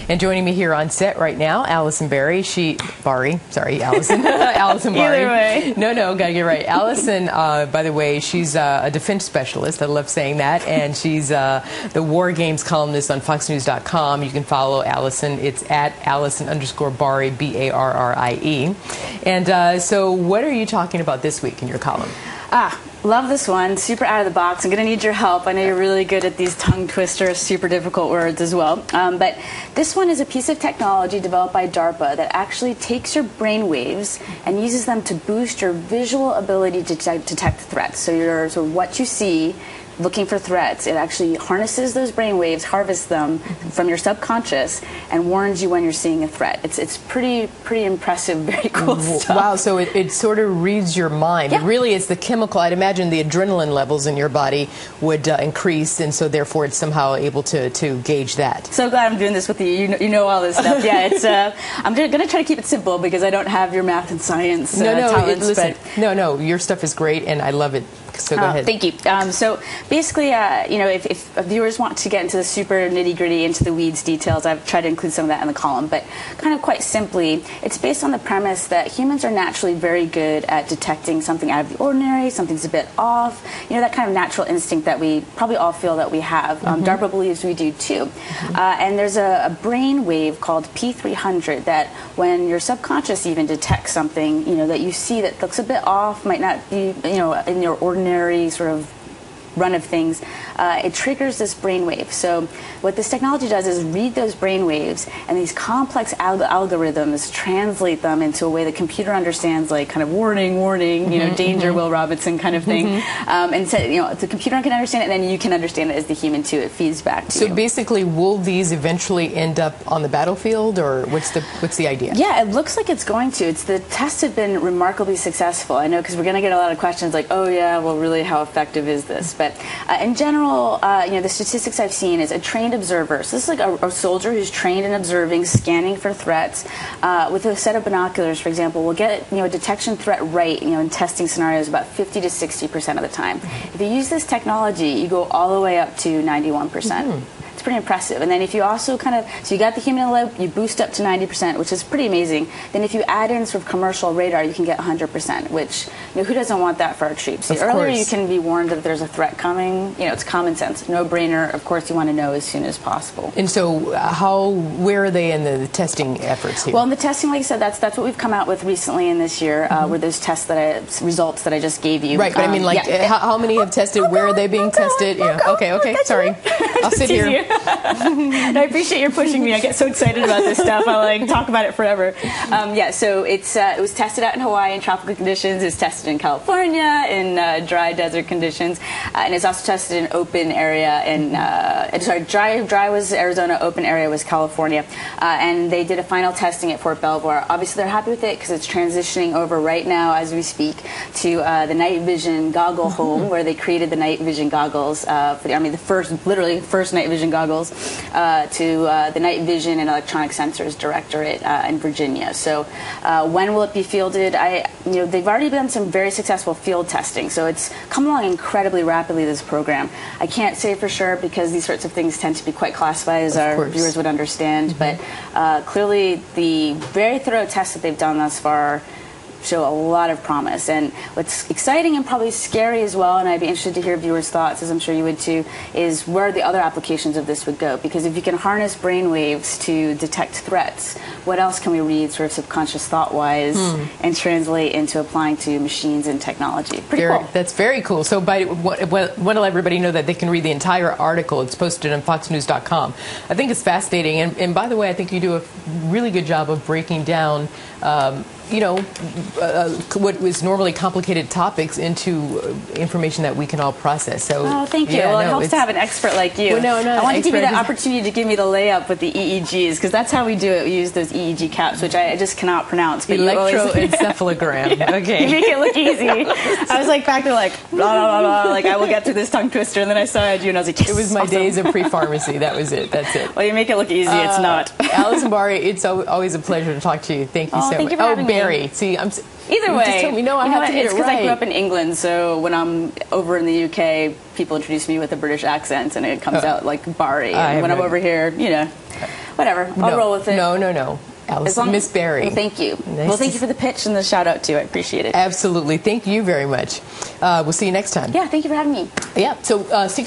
And joining me here on set right now, Allison Allison Bari. Allison Bari. Either way. No, gotta get right. Allison, by the way, she's a defense specialist. I love saying that. And she's the War Games columnist on FoxNews.com. You can follow Allison. It's at Allison_Bari, B-A-R-R-I-E. And so what are you talking about this week in your column? Love this one. Super out of the box. I'm going to need your help. I know you're really good at these tongue twisters, super difficult words as well. But this one is a piece of technology developed by DARPA that actually takes your brain waves and uses them to boost your visual ability to detect threats. So what you see looking for threats, it actually harnesses those brain waves, harvests them from your subconscious, and warns you when you're seeing a threat. It's pretty impressive, very cool stuff. Wow, so it sort of reads your mind. Yeah. Really, it's the chemical. I'd imagine the adrenaline levels in your body would increase, and so therefore it's somehow able to gauge that. So glad I'm doing this with you. You know all this stuff. Yeah, it's. I'm going to try to keep it simple because I don't have your math and science talents. Listen, no, your stuff is great, and I love it. So go ahead. Thank you. So basically, if viewers want to get into the super nitty-gritty, into the weeds details, I've tried to include some of that in the column. But kind of quite simply, it's based on the premise that humans are naturally very good at detecting something out of the ordinary, something's a bit off. You know, that kind of natural instinct that we probably all feel that we have. DARPA believes we do too. And there's a brain wave called P300 that when your subconscious even detects something, that you see that looks a bit off, might not be, in your ordinary sort of run of things, it triggers this brainwave. So what this technology does is read those brainwaves, and these complex algorithms translate them into a way the computer understands, like kind of warning, danger, Will Robinson kind of thing. And so, the computer can understand it, and then you can understand it as the human too. It feeds back to you. So basically, will these eventually end up on the battlefield, or what's the idea? Yeah, it looks like it's going to. The tests have been remarkably successful. I know, because we're going to get a lot of questions like, oh yeah, well really, how effective is this? But in general, the statistics I've seen is a trained observer. So this is like a soldier who's trained in observing, scanning for threats. With a set of binoculars, for example, will get a detection threat right, in testing scenarios about 50 to 60% of the time. If you use this technology, you go all the way up to 91%. It's pretty impressive. And then if you also so you got the human in the loop, you boost up to 90%, which is pretty amazing. Then if you add in sort of commercial radar, you can get 100%, which, who doesn't want that for our troops? The earlier you can be warned that there's a threat coming, it's common sense. No-brainer. Of course, you want to know as soon as possible. And so where are they in the testing efforts here? Well, in the testing, like I said, that's what we've come out with recently in this year, were those results that I just gave you. Right, but I mean, how many have tested? Where are they being tested? Okay, sorry. I'll sit here. And I appreciate your pushing me. I get so excited about this stuff. I talk about it forever. So it was tested out in Hawaii in tropical conditions. It's tested in California in dry desert conditions, and it's also tested in open area. Dry was Arizona, open area was California, and they did a final testing at Fort Belvoir. Obviously, they're happy with it because it's transitioning over right now as we speak to the night vision goggle home, where they created the night vision goggles for the Army, literally first night vision goggles to the Night Vision and Electronic Sensors Directorate in Virginia. So when will it be fielded? They've already done some very successful field testing, so it's come along incredibly rapidly, this program. I can't say for sure because these sorts of things tend to be quite classified, as our viewers would understand, but clearly the very thorough tests that they've done thus far show a lot of promise. And what's exciting and probably scary as well, and I'd be interested to hear viewers' thoughts, as I'm sure you would too, is where the other applications of this would go. Because if you can harness brain waves to detect threats, what else can we read sort of subconscious thought-wise and translate into applying to machines and technology? Pretty cool. That's very cool. So want to let everybody know that they can read the entire article. It's posted on FoxNews.com. I think it's fascinating. And by the way, I think you do a really good job of breaking down what was normally complicated topics into information that we can all process. So, thank you. Well, it helps to have an expert like you. Well, I want to give you the opportunity to give me the layup with the EEGs, because that's how we do it. We use those EEG caps, which I just cannot pronounce. But electroencephalogram. Yeah. Okay. You make it look easy. I was back there blah, blah, blah, blah, I will get through this tongue twister, and then I saw you, and I was like, yes, it was my days of pre-pharmacy. That was it. That's it. Well, you make it look easy. It's not. Allison Bari, it's always a pleasure to talk to you. Thank you so much. Thank you for having me. Barry. See, Either You way, just told me, no, I have to get it's it because I grew right. up in England, so when I'm over in the UK, people introduce me with a British accent, and it comes out like Barry. And when I'm over here, whatever. I'll roll with it. No. Allison, Miss Berry. Well, thank you. Well, thank you for the pitch and the shout out too. I appreciate it. Absolutely. Thank you very much. We'll see you next time. Yeah, thank you for having me. Yeah. So, Secret